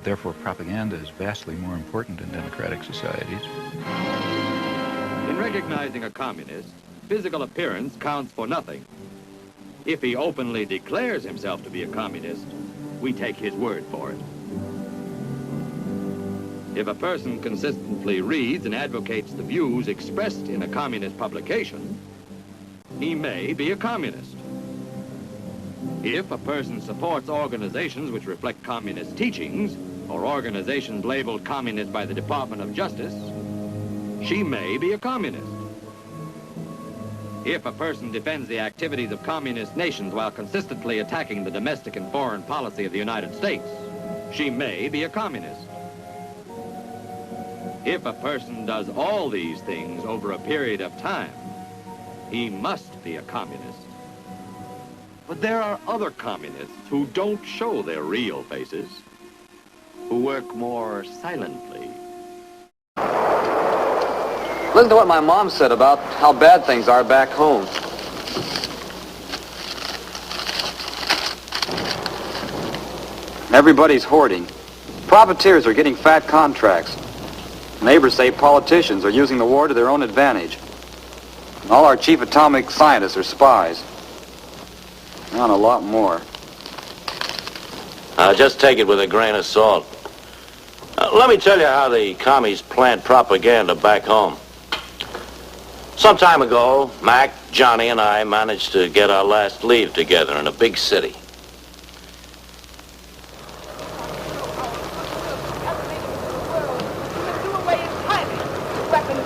Therefore, propaganda is vastly more important in democratic societies. In recognizing a communist, physical appearance counts for nothing. If he openly declares himself to be a communist, we take his word for it. If a person consistently reads and advocates the views expressed in a communist publication, he may be a communist. If a person supports organizations which reflect communist teachings, or organizations labeled communist by the Department of Justice, she may be a communist. If a person defends the activities of communist nations while consistently attacking the domestic and foreign policy of the United States, she may be a communist. If a person does all these things over a period of time, he must be a communist. But there are other communists who don't show their real faces, who work more silently. Listen to what my mom said about how bad things are back home. Everybody's hoarding. Profiteers are getting fat contracts. Neighbors say politicians are using the war to their own advantage. And all our chief atomic scientists are spies. And a lot more. Just take it with a grain of salt. Let me tell you how the commies plant propaganda back home. Some time ago, Mac, Johnny, and I managed to get our last leave together in a big city.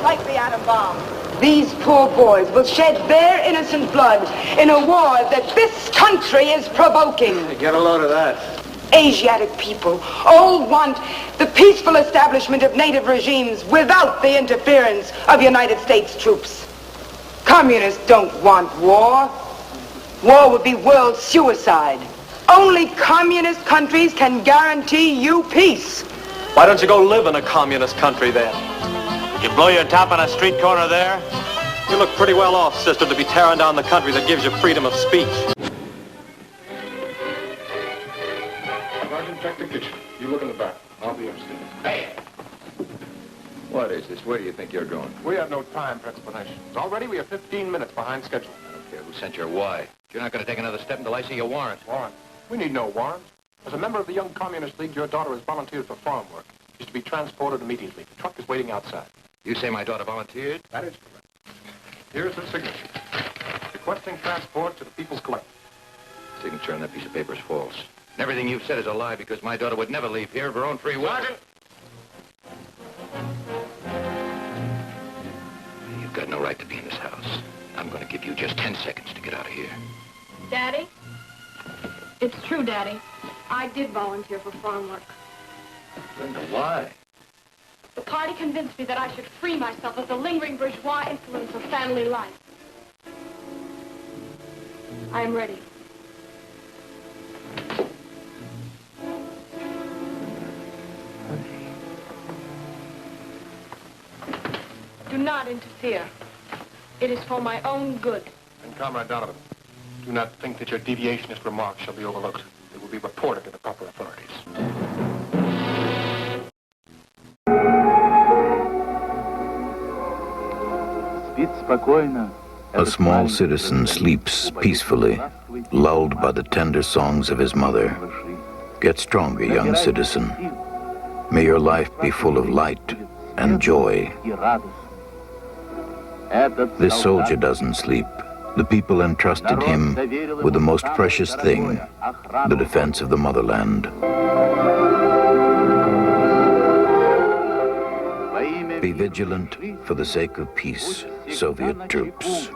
Like the atom bomb. These poor boys will shed their innocent blood in a war that this country is provoking. Get a load of that. Asiatic people all want the peaceful establishment of native regimes without the interference of United States troops. Communists don't want war. War would be world suicide. Only communist countries can guarantee you peace. Why don't you go live in a communist country then? Did you blow your top on a street corner there? You look pretty well off, sister, to be tearing down the country that gives you freedom of speech. Sergeant, check the kitchen. You look in the back. I'll be upstairs. Hey! What is this? Where do you think you're going? We have no time for explanations. Already we are 15 minutes behind schedule. I don't care who sent your why. You're not going to take another step until I see your warrant. Warrant? We need no warrant. As a member of the Young Communist League, your daughter has volunteered for farm work. She's to be transported immediately. The truck is waiting outside. You say my daughter volunteered? That is correct. Here's the signature. Requesting transport to the People's Collective. Signature on that piece of paper is false. And everything you've said is a lie because my daughter would never leave here of her own free will. Sergeant! You've got no right to be in this house. I'm going to give you just 10 seconds to get out of here. Daddy? It's true, Daddy. I did volunteer for farm work. Linda, why? The party convinced me that I should free myself of the lingering bourgeois influence of family life. I am ready. Do not interfere. It is for my own good. And Comrade Donovan, do not think that your deviationist remarks shall be overlooked. They will be reported to the proper authorities. A small citizen sleeps peacefully, lulled by the tender songs of his mother. Get stronger, young citizen. May your life be full of light and joy. This soldier doesn't sleep. The people entrusted him with the most precious thing, the defense of the motherland. Be vigilant for the sake of peace, Soviet troops.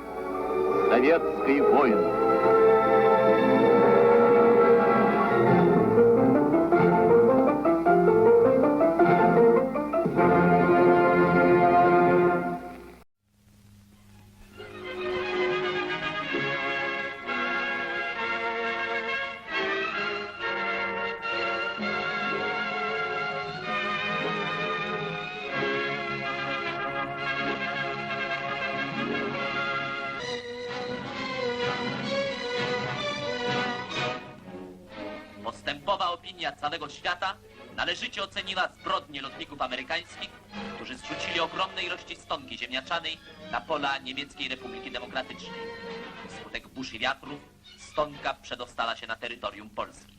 Postępowa opinia całego świata należycie oceniła zbrodnie lotników amerykańskich, którzy zrzucili ogromne ilości stonki ziemniaczanej na pola Niemieckiej Republiki Demokratycznej. Wskutek burz i wiatrów stonka przedostała się na terytorium Polski.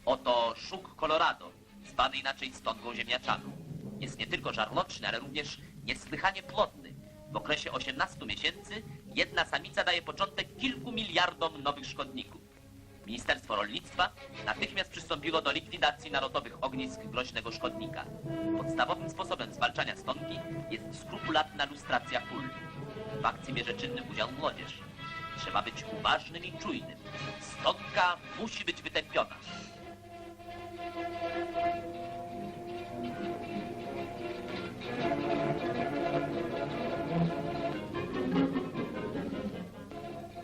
Oto szuk Colorado, zwany inaczej stonką ziemniaczaną. Jest nie tylko żarłoczny, ale również niesłychanie plodny. W okresie 18 miesięcy jedna samica daje początek kilku miliardom nowych szkodników. Ministerstwo Rolnictwa natychmiast przystąpiło do likwidacji narodowych ognisk groźnego szkodnika. Podstawowym sposobem zwalczania stonki jest skrupulatna lustracja pól. W akcji bierze czynny udział młodzież. Trzeba być uważnym i czujnym. Stonka musi być wytępiona.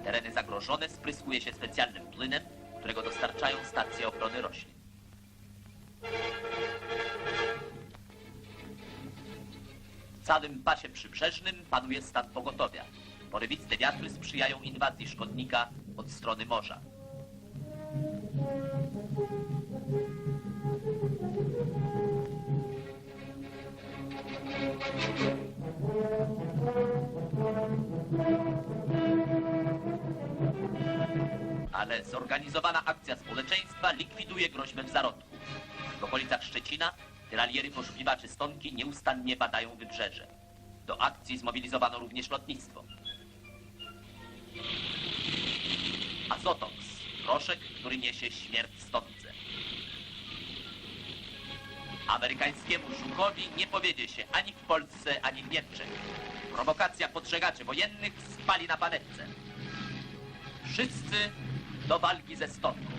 Tereny zagrożone spryskuje się specjalnym płynem, którego dostarczają stacje ochrony roślin. W całym pasie przybrzeżnym panuje stan pogotowia. Porywiste wiatry sprzyjają inwazji szkodnika od strony morza. Ale zorganizowana akcja społeczeństwa likwiduje groźbę w zarodku. W okolicach Szczecina tyraliery poszukiwaczy stonki nieustannie badają wybrzeże. Do akcji zmobilizowano również lotnictwo. Azotoks, proszek, który niesie śmierć stonce. Amerykańskiemu żukowi nie powiedzie się ani w Polsce, ani w Niemczech. Prowokacja podżegaczy wojennych spali na panewce. Wszyscy do walki ze stonką.